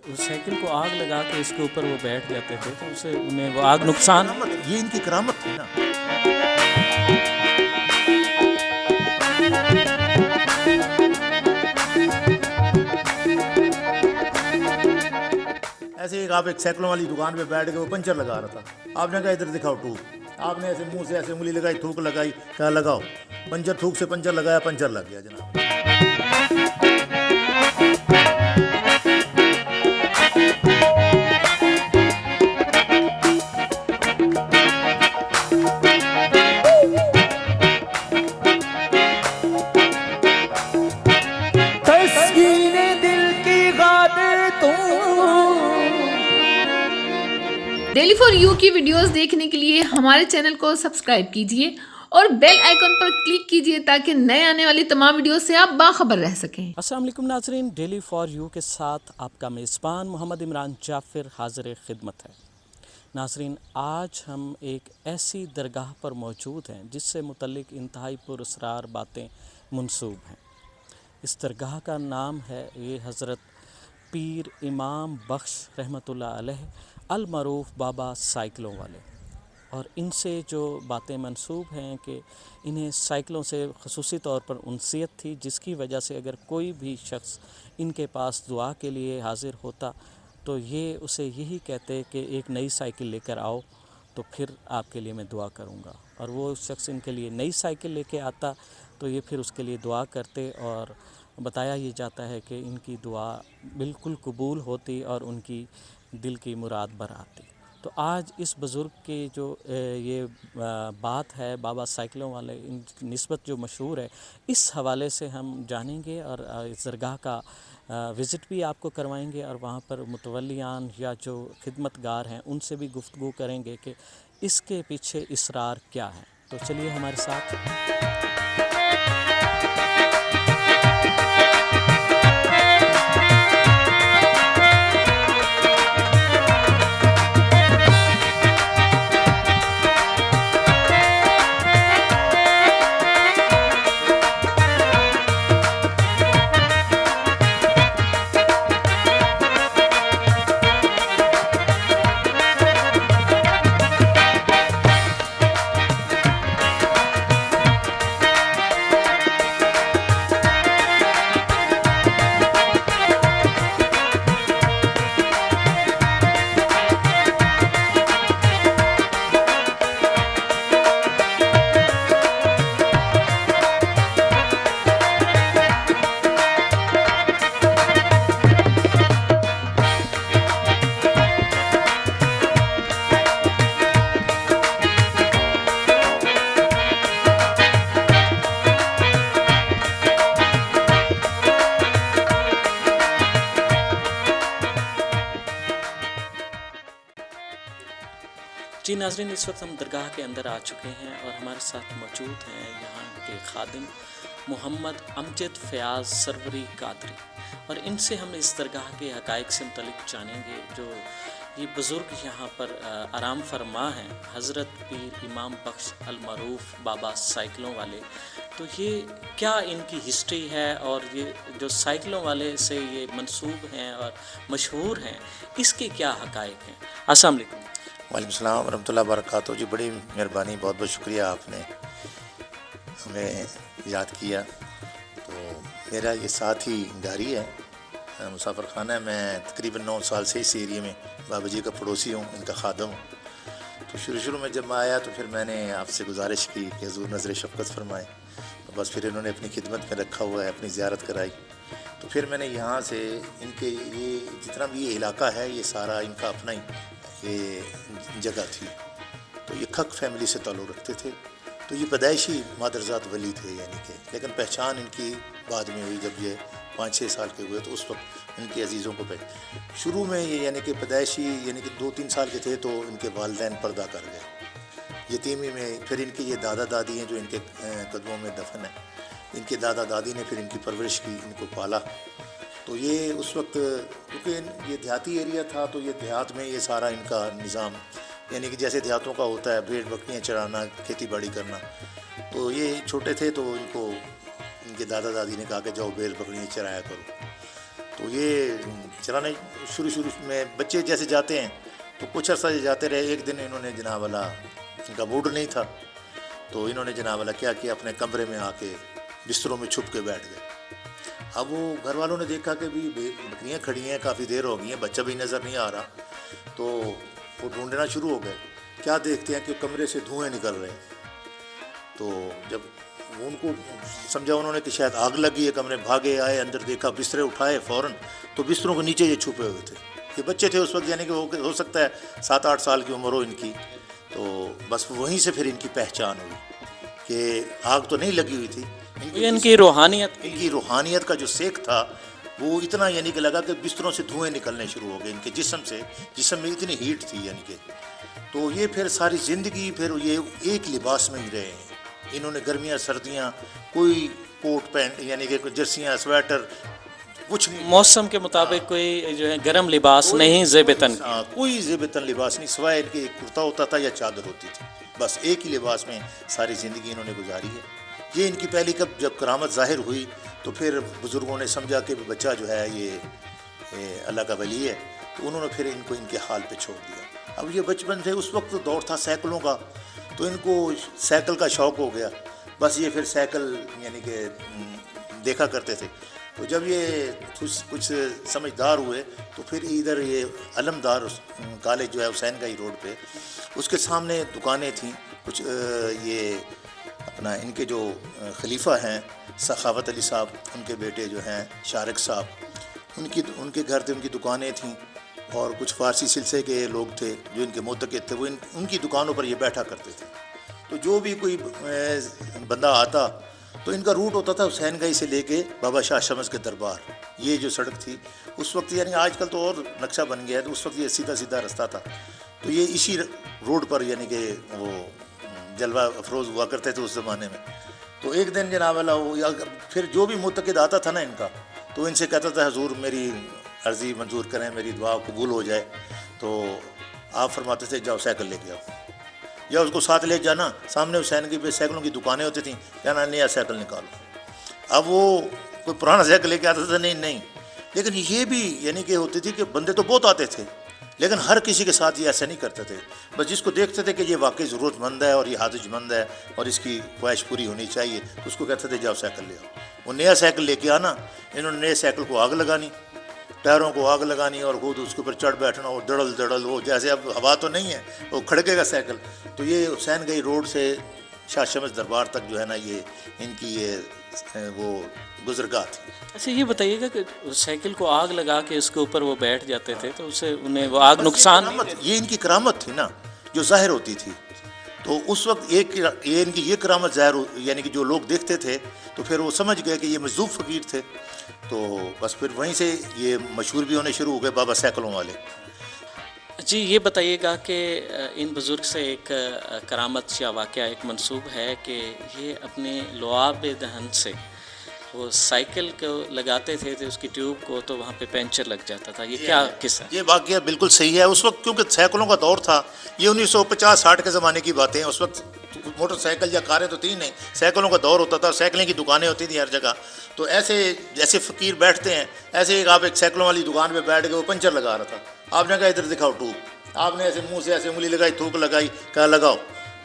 اس cycle کو آگ لگا کے اس کے اوپر وہ بیٹھ جاتے تھے تو اسے انہیں وہ آگ نقصان. یہ ان کی کرامت تھی نا. ایسے ہی آپ ایک سائیکلوں والی دکان پہ بیٹھ کے وہ پنچر لگا رہا تھا. آپ نے کہا ادھر دکھاؤ ٹوک. آپ نے ایسے منہ سے ایسے انگلی لگائی, تھوک لگائی, کہا لگاؤ پنچر. تھوک سے پنچر لگایا, پنچر لگ گیا جناب. ڈیلی فار یو کی ویڈیوز دیکھنے کے لیے ہمارے چینل کو سبسکرائب کیجیے اور بیل آئیکن پر کلک کیجیے تاکہ نئے آنے والی تمام ویڈیوز سے آپ باخبر رہ سکیں. السلام علیکم ناظرین, ڈیلی فار یو کے ساتھ آپ کا میزبان محمد عمران جعفر حاضر خدمت ہے. ناظرین, آج ہم ایک ایسی درگاہ پر موجود ہیں جس سے متعلق انتہائی پراسرار باتیں منسوب ہیں. اس درگاہ کا نام ہے یہ حضرت پیر امام بخش رحمۃ اللہ علیہ المعروف بابا سائیکلوں والے. اور ان سے جو باتیں منسوب ہیں کہ انہیں سائیکلوں سے خصوصی طور پر انسیت تھی, جس کی وجہ سے اگر کوئی بھی شخص ان کے پاس دعا کے لیے حاضر ہوتا تو یہ اسے یہی کہتے کہ ایک نئی سائیکل لے کر آؤ تو پھر آپ کے لیے میں دعا کروں گا. اور وہ شخص ان کے لیے نئی سائیکل لے کے آتا تو یہ پھر اس کے لیے دعا کرتے اور بتایا یہ جاتا ہے کہ ان کی دعا بالکل قبول ہوتی اور ان کی دل کی مراد بر آتی. تو آج اس بزرگ کی جو یہ بات ہے بابا سائیکلوں والے, ان کی نسبت جو مشہور ہے, اس حوالے سے ہم جانیں گے اور اس درگاہ کا وزٹ بھی آپ کو کروائیں گے اور وہاں پر متولیان یا جو خدمت گار ہیں ان سے بھی گفتگو کریں گے کہ اس کے پیچھے اسرار کیا ہے. تو چلیے ہمارے ساتھ. جی ناظرین, اس وقت ہم درگاہ کے اندر آ چکے ہیں اور ہمارے ساتھ موجود ہیں یہاں کے خادم محمد امجد فیاض سروری قادری, اور ان سے ہم اس درگاہ کے حقائق سے متعلق جانیں گے. جو یہ بزرگ یہاں پر آرام فرما ہیں حضرت پیر امام بخش المعروف بابا سائیکلوں والے, تو یہ کیا ان کی ہسٹری ہے اور یہ جو سائیکلوں والے سے یہ منسوب ہیں اور مشہور ہیں, اس کے کیا حقائق ہیں. السلام علیکم. وعلیکم السلام ورحمۃ اللہ وبرکاتہ. جی بڑی مہربانی, بہت بہت شکریہ, آپ نے ہمیں یاد کیا. تو میرا یہ ساتھی گاری ہے, مسافر خانہ ہے. میں تقریباً 9 سال سے اس ایریے میں بابا جی کا پڑوسی ہوں, ان کا خادم ہوں. تو شروع میں جب میں آیا تو پھر میں نے آپ سے گزارش کی کہ حضور نظر شفقت فرمائے. تو بس پھر انہوں نے اپنی خدمت میں رکھا ہوا ہے, اپنی زیارت کرائی. تو پھر میں نے یہاں سے ان کے یہ جتنا بھی یہ علاقہ ہے یہ سارا ان کا اپنا ہی یہ جگہ تھی. تو یہ کھک فیملی سے تعلق رکھتے تھے. تو یہ پیدائشی مادرزاد ولی تھے یعنی کہ, لیکن پہچان ان کی بعد میں ہوئی جب یہ 5-6 سال کے ہوئے. تو اس وقت ان کے عزیزوں کو شروع میں یہ یعنی کہ پیدائشی یعنی کہ 2-3 سال کے تھے تو ان کے والدین پردہ کر گئے یتیمی میں. پھر ان کے یہ دادا دادی ہیں جو ان کے قدموں میں دفن ہیں. ان کے دادا دادی نے پھر ان کی پرورش کی, ان کو پالا. تو یہ اس وقت کیونکہ یہ دیہاتی ایریا تھا تو یہ دیہات میں یہ سارا ان کا نظام یعنی کہ جیسے دیہاتوں کا ہوتا ہے بھیڑ بکریاں چرانا, کھیتی باڑی کرنا. تو یہ چھوٹے تھے تو ان کو ان کے دادا دادی نے کہا کہ جاؤ بھیڑ بکریاں چرایا کرو. تو یہ چلانے شروع میں بچے جیسے جاتے ہیں تو کچھ عرصہ جاتے رہے. ایک دن انہوں نے جناب والا ان کا موڈ نہیں تھا تو انہوں نے جناب والا کیا کیا اپنے کمرے میں آ کے بستروں میں چھپ کے بیٹھ گئے. اب وہ گھر والوں نے دیکھا کہ بھی بکریاں کھڑی ہیں, کافی دیر ہو گئی ہیں, بچہ بھی نظر نہیں آ رہا, تو وہ ڈھونڈنا شروع ہو گئے. کیا دیکھتے ہیں کہ کمرے سے دھوئیں نکل رہے ہیں. تو جب ان کو سمجھا انہوں نے کہ شاید آگ لگی ہے کمرے, بھاگے آئے اندر, دیکھا بسترے اٹھائے فوراً, تو بستروں کے نیچے یہ چھپے ہوئے تھے. یہ بچے تھے اس وقت, یعنی کہ ہو سکتا ہے 7-8 سال کی عمر ہو ان کی. تو بس وہیں سے پھر ان کی پہچان ہوئی کہ آگ تو نہیں لگی ہوئی تھی. ان کی روحانیت کا جو سیک تھا وہ اتنا یعنی کہ لگا کہ بستروں سے دھوئیں نکلنے شروع ہو گئے ان کے جسم میں اتنی ہیٹ تھی یعنی کہ. تو یہ پھر ساری زندگی پھر یہ ایک لباس میں ہی رہے ہیں. انہوں نے گرمیاں سردیاں کوئی کوٹ پینٹ یعنی کہ جرسیاں سویٹر کچھ نہیں, موسم کے مطابق کوئی جو ہے گرم لباس نہیں, زیب تن کوئی زیب تن لباس نہیں, سوائے ان کے ایک کرتا ہوتا تھا یا چادر ہوتی تھی. بس ایک ہی لباس میں ساری زندگی انہوں نے گزاری ہے. یہ ان کی پہلی جب کرامت ظاہر ہوئی تو پھر بزرگوں نے سمجھا کہ بچہ جو ہے یہ اللہ کا ولی ہے, تو انہوں نے پھر ان کو ان کے حال پہ چھوڑ دیا. اب یہ بچپن سے اس وقت دور تھا سائیکلوں کا, تو ان کو سائیکل کا شوق ہو گیا. بس یہ پھر سائیکل یعنی کہ دیکھا کرتے تھے. تو جب یہ کچھ سمجھدار ہوئے تو پھر ادھر یہ علمدار کالج جو ہے حسین گنج روڈ پہ, اس کے سامنے دکانیں تھیں کچھ. یہ اپنا ان کے جو خلیفہ ہیں سخاوت علی صاحب, ان کے بیٹے جو ہیں شارق صاحب, ان کے گھر تھے, ان کی دکانیں تھیں. اور کچھ فارسی سلسلے کے لوگ تھے جو ان کے معتقد تھے, وہ ان کی دکانوں پر یہ بیٹھا کرتے تھے. تو جو بھی کوئی بندہ آتا تو ان کا روٹ ہوتا تھا حسین گنج سے لے کے بابا شاہ شمس کے دربار. یہ جو سڑک تھی اس وقت, یعنی آج کل تو اور نقشہ بن گیا ہے, تو اس وقت یہ سیدھا رستہ تھا. تو یہ اسی روڈ پر یعنی کہ وہ جلوہ افروز ہوا کرتے تھے اس زمانے میں. تو ایک دن جناب اللہ پھر جو بھی معتقد آتا تھا نا ان کا, تو ان سے کہتا تھا حضور میری عرضی منظور کریں, میری دعا قبول ہو جائے. تو آپ فرماتے تھے جاؤ سائیکل لے کے آؤ, یا اس کو ساتھ لے جانا. سامنے حسین کی پہ سائیکلوں کی دکانیں ہوتی تھیں, کہنا نیا سائیکل نکالو. اب وہ کوئی پرانا سائیکل لے کے آتا تھا, نہیں. لیکن یہ بھی یعنی کہ ہوتی تھی کہ بندے تو بہت آتے تھے, لیکن ہر کسی کے ساتھ یہ ایسا نہیں کرتے تھے. بس جس کو دیکھتے تھے کہ یہ واقعی ضرورت مند ہے اور یہ حاجت مند ہے اور اس کی خواہش پوری ہونی چاہیے, تو اس کو کہتے تھے جاؤ سائیکل لے آؤ. وہ نیا سائیکل لے کے آنا, انہوں نے نئے سائیکل کو آگ لگانی, ٹائروں کو آگ لگانی, اور خود اس کے اوپر چڑھ بیٹھنا, اور دڑل وہ جیسے اب ہوا تو نہیں ہے, وہ کھڑکے گا سائیکل. تو یہ حسین گنج روڈ سے شاہ شمس دربار تک جو ہے نا یہ ان کی یہ وہ گزرگاہ تھی. اچھا یہ بتائیے گا کہ سائیکل کو آگ لگا کے اس کے اوپر وہ بیٹھ جاتے تھے تو اسے انہیں وہ آگ نقصان یہ ان کی کرامت تھی نا جو ظاہر ہوتی تھی. تو اس وقت ان کی یہ کرامت ظاہر یعنی کہ جو لوگ دیکھتے تھے تو پھر وہ سمجھ گئے کہ یہ مجذوب فقیر تھے. تو بس پھر وہیں سے یہ مشہور بھی ہونے شروع ہو گئے بابا سائیکلوں والے. جی یہ بتائیے گا کہ ان بزرگ سے ایک کرامت یا واقعہ ایک منسوب ہے کہ یہ اپنے لعاب دہن سے وہ سائیکل کو لگاتے تھے تو اس کی ٹیوب کو تو وہاں پہ پینچر لگ جاتا تھا. یہ کیا قصہ؟ یہ واقعہ بالکل صحیح ہے. اس وقت کیونکہ سائیکلوں کا دور تھا, یہ 1950-60 کے زمانے کی باتیں ہیں. اس وقت موٹر سائیکل یا کاریں تو تھی نہیں, سائیکلوں کا دور ہوتا تھا, سائیکلیں کی دکانیں ہوتی تھیں ہر جگہ. تو ایسے جیسے فقیر بیٹھتے ہیں ایسے آپ ایک سائیکلوں والی دکان پہ بیٹھ کے وہ پنچر لگا رہا تھا. آپ نے کہا ادھر دکھاؤ ٹوب, آپ نے ایسے منہ سے ایسے انگلی لگائی, تھوک لگائی, کہا لگاؤ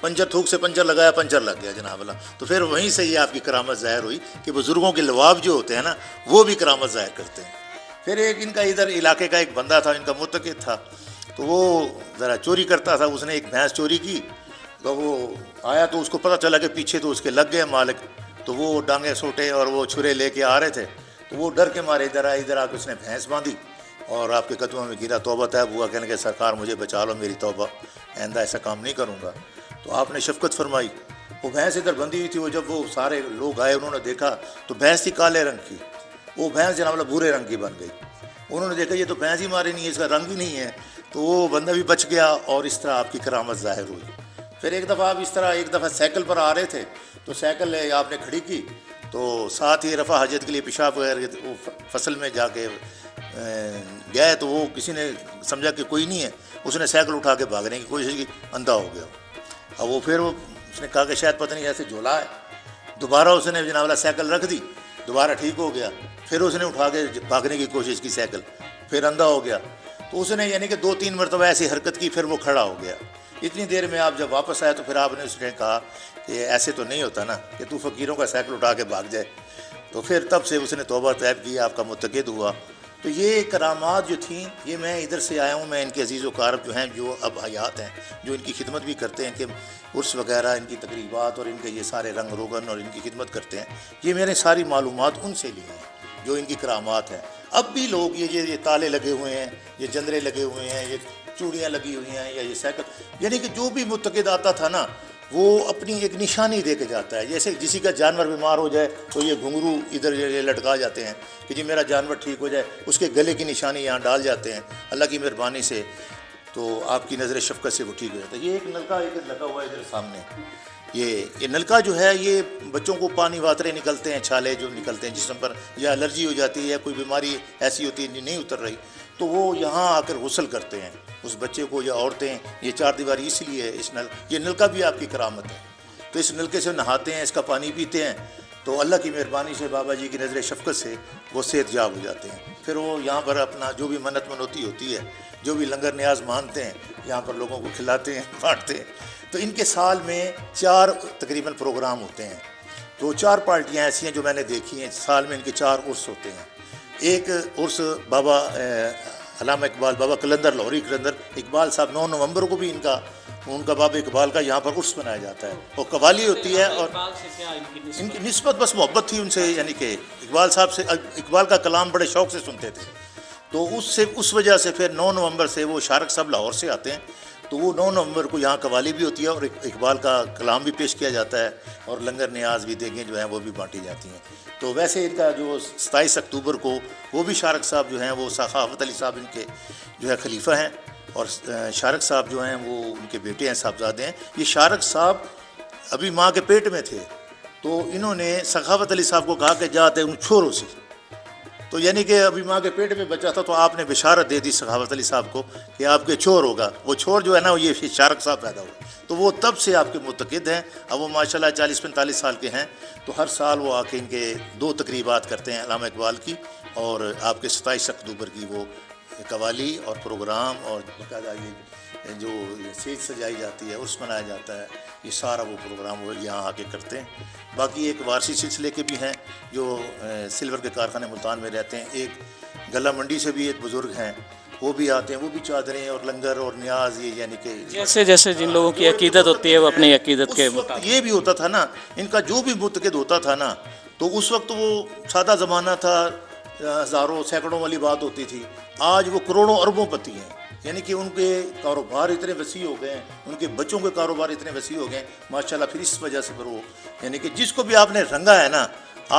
پنچر, تھوک سے پنچر لگایا, پنچر لگ گیا جناب اللہ. تو پھر وہیں سے یہ آپ کی کرامت ظاہر ہوئی کہ بزرگوں کے لواب جو ہوتے ہیں نا وہ بھی کرامت ظاہر کرتے ہیں. پھر ایک ان کا ادھر علاقے کا ایک بندہ تھا, ان کا معتقد تھا, تو وہ ذرا چوری کرتا تھا. اس نے ایک بھینس چوری کی, تو وہ آیا تو اس کو پتہ چلا کہ پیچھے تو اس کے لگ گئے مالک. تو وہ ڈانگیں سوٹے اور وہ چھرے لے کے آ رہے تھے, تو وہ ڈر کے مارے ادھر آئے. ادھر آ کے اس نے بھینس باندھی اور آپ کے قدموں میں گرا, توبہ طیب ہوا, کہنے کہ سرکار مجھے بچا لو, میری توبہ, آئندہ ایسا کام نہیں کروں گا. تو آپ نے شفقت فرمائی. وہ بھینس ادھر بندھی ہوئی تھی, وہ جب وہ سارے لوگ آئے انہوں نے دیکھا تو بھینس تھی کالے رنگ کی, وہ بھینس جناب اللہ بھورے رنگ کی بن گئی. انہوں نے دیکھا یہ تو بھینس ہی ماری نہیں ہے, اس کا رنگ ہی نہیں ہے. تو وہ بندہ بھی بچ گیا اور اس طرح آپ کی کرامت ظاہر ہوئی. پھر ایک دفعہ آپ اس طرح ایک دفعہ سائیکل پر آ رہے تھے, تو سائیکل آپ نے کھڑی کی, تو ساتھ ہی رفع حاجت کے لیے پیشاب وغیرہ وہ فصل میں جا کے گئے, تو وہ کسی نے سمجھا کہ کوئی نہیں ہے, اس نے سائیکل اٹھا کے بھاگنے کی کوشش کی, اندھا ہو گیا. اب وہ پھر اس نے کہا کہ شاید پتہ نہیں ایسے جھولا ہے. دوبارہ اس نے جناب والا سائیکل رکھ دی, دوبارہ ٹھیک ہو گیا. پھر اس نے اٹھا کے بھاگنے کی کوشش کی سائیکل, پھر اندھا ہو گیا. تو اس نے یعنی کہ 2-3 مرتبہ ایسی حرکت کی, پھر وہ کھڑا ہو گیا. اتنی دیر میں آپ جب واپس آئے تو پھر آپ نے اس نے کہا کہ ایسے تو نہیں ہوتا نا کہ تو فقیروں کا سائیکل اٹھا کے بھاگ جائے. تو پھر تب سے اس نے توبہ طیب کی, آپ کا متقد ہوا. تو یہ کرامات جو تھیں, یہ میں ادھر سے آیا ہوں, میں ان کے عزیز و اقارب جو ہیں جو اب حیات ہیں, جو ان کی خدمت بھی کرتے ہیں, کہ عرس وغیرہ ان کی تقریبات اور ان کے یہ سارے رنگ روغن اور ان کی خدمت کرتے ہیں, یہ میں نے ساری معلومات ان سے لی ہیں جو ان کی کرامات ہیں. اب بھی لوگ یہ تالے لگے ہوئے ہیں, یہ جندرے لگے ہوئے ہیں, یہ چوڑیاں لگی ہوئی ہیں, یا یہ سائیکل, یعنی کہ جو بھی متقد آتا تھا نا وہ اپنی ایک نشانی دے کے جاتا ہے. جیسے کسی کا جانور بیمار ہو جائے تو یہ گھنگرو ادھر یہ لٹکا جاتے ہیں کہ جی میرا جانور ٹھیک ہو جائے, اس کے گلے کی نشانی یہاں ڈال جاتے ہیں. اللہ کی مہربانی سے تو آپ کی نظر شفقت سے وہ ٹھیک ہو جاتا ہے. یہ ایک نلکا ادھر لگا ہوا ہے ادھر سامنے, یہ نلکا جو ہے یہ بچوں کو پانی واترے نکلتے ہیں, چھالے جو نکلتے ہیں جسم پر, یا الرجی ہو جاتی ہے, کوئی بیماری ایسی ہوتی ہے نہیں اتر رہی, تو وہ یہاں آ کر غسل کرتے ہیں اس بچے کو یا عورتیں. یہ 4 دیواری اس لیے ہے, یہ نلکا بھی آپ کی کرامت ہے. تو اس نلکے سے نہاتے ہیں, اس کا پانی پیتے ہیں, تو اللہ کی مہربانی سے بابا جی کی نظر شفقت سے وہ صحت یاب ہو جاتے ہیں. پھر وہ یہاں پر اپنا جو بھی منت منوتی ہوتی ہے, جو بھی لنگر نیاز مانتے ہیں, یہاں پر لوگوں کو کھلاتے ہیں, بانٹتے ہیں. تو ان کے سال میں 4 تقریباً پروگرام ہوتے ہیں. تو 4 پارٹیاں ایسی ہیں جو میں نے دیکھی ہیں, سال میں ان کے 4 عرس ہوتے ہیں. ایک عرس بابا علامہ اقبال, بابا قلندر لاہوری قلندر اقبال صاحب, 9 نومبر کو بھی ان کا بابا اقبال کا یہاں پر عرس منایا جاتا ہے, اور قوالی ہوتی ہے. اور ان کی نسبت بس محبت تھی ان سے, یعنی کہ اقبال صاحب سے, اقبال کا کلام بڑے شوق سے سنتے تھے. تو اس وجہ سے پھر 9 نومبر سے وہ شارق صاحب لاہور سے آتے ہیں, تو وہ 9 نومبر کو یہاں قوالی بھی ہوتی ہے اور اقبال کا کلام بھی پیش کیا جاتا ہے, اور لنگر نیاز بھی دیگیں جو ہیں وہ بھی بانٹی جاتی ہیں. تو ویسے ان کا جو 27 اکتوبر کو وہ بھی شارق صاحب جو ہیں وہ سخاوت علی صاحب ان کے جو ہے خلیفہ ہیں, اور شارق صاحب جو ہیں وہ ان کے بیٹے ہیں, صاحبزادے ہیں. یہ شارق صاحب ابھی ماں کے پیٹ میں تھے, تو انہوں نے سخاوت علی صاحب کو کہا کہ جاتے ان چھوڑو سی. تو یعنی کہ ابھی ماں کے پیٹ میں بچہ تھا, تو آپ نے بشارت دے دی سخاوت علی صاحب کو کہ آپ کے چھور ہوگا. وہ چھور جو ہے نا یہ شارق صاحب پیدا ہوئے, تو وہ تب سے آپ کے متقد ہیں. اب وہ ماشاءاللہ 40-45 سال کے ہیں, تو ہر سال وہ آ کے ان کے 2 تقریبات کرتے ہیں, علامہ اقبال کی اور آپ کے 27 اکتوبر کی وہ قوالی اور پروگرام, اور باقاعدہ یہ جو سیج سجائی جاتی ہے, عرس منایا جاتا ہے, یہ سارا وہ پروگرام وہ یہاں آ کے کرتے ہیں. باقی ایک وارسی سلسلے کے بھی ہیں جو سلور کے کارخانے ملتان میں رہتے ہیں. ایک گلا منڈی سے بھی ایک بزرگ ہیں, وہ بھی آتے ہیں, وہ بھی چادریں اور لنگر اور نیاز, یہ یعنی کہ جیسے جن لوگوں کی عقیدت ہوتی ہے وہ اپنی عقیدت کے مطابق. یہ بھی ہوتا تھا نا, ان کا جو بھی متقد ہوتا تھا نا, تو اس وقت وہ سادہ زمانہ تھا, ہزاروں سینکڑوں والی بات ہوتی تھی. آج وہ کروڑوں اربوں پتی ہیں, یعنی کہ ان کے کاروبار اتنے وسیع ہو گئے ہیں, ان کے بچوں کے کاروبار اتنے وسیع ہو گئے ہیں ماشاءاللہ. پھر اس وجہ سے پھر وہ یعنی کہ جس کو بھی آپ نے رنگا ہے نا,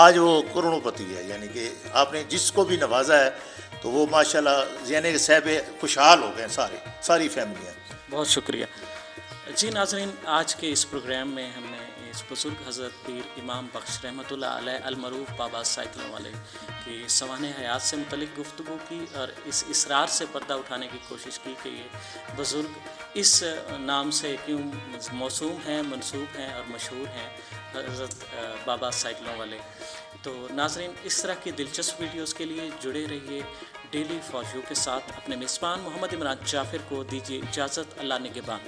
آج وہ کروڑوں پتی ہے. یعنی کہ آپ نے جس کو بھی نوازا ہے تو وہ ماشاءاللہ یعنی کہ صاحب خوشحال ہو گئے ساری فیملیاں. بہت شکریہ جی. ناظرین, آج کے اس پروگرام میں ہم نے اس بزرگ حضرت پیر امام بخش رحمۃ اللہ علیہ المعروف بابا سائیکلوں والے کی سوانح حیات سے متعلق گفتگو کی, اور اس اسرار سے پردہ اٹھانے کی کوشش کی کہ یہ بزرگ اس نام سے کیوں موسوم ہیں, منسوب ہیں اور مشہور ہیں, حضرت بابا سائیکلوں والے. تو ناظرین, اس طرح کی دلچسپ ویڈیوز کے لیے جڑے رہیے ڈیلی فار یو کے ساتھ. اپنے میزبان محمد عمران جعفر کو دیجیے اجازت. اللہ نگہبان.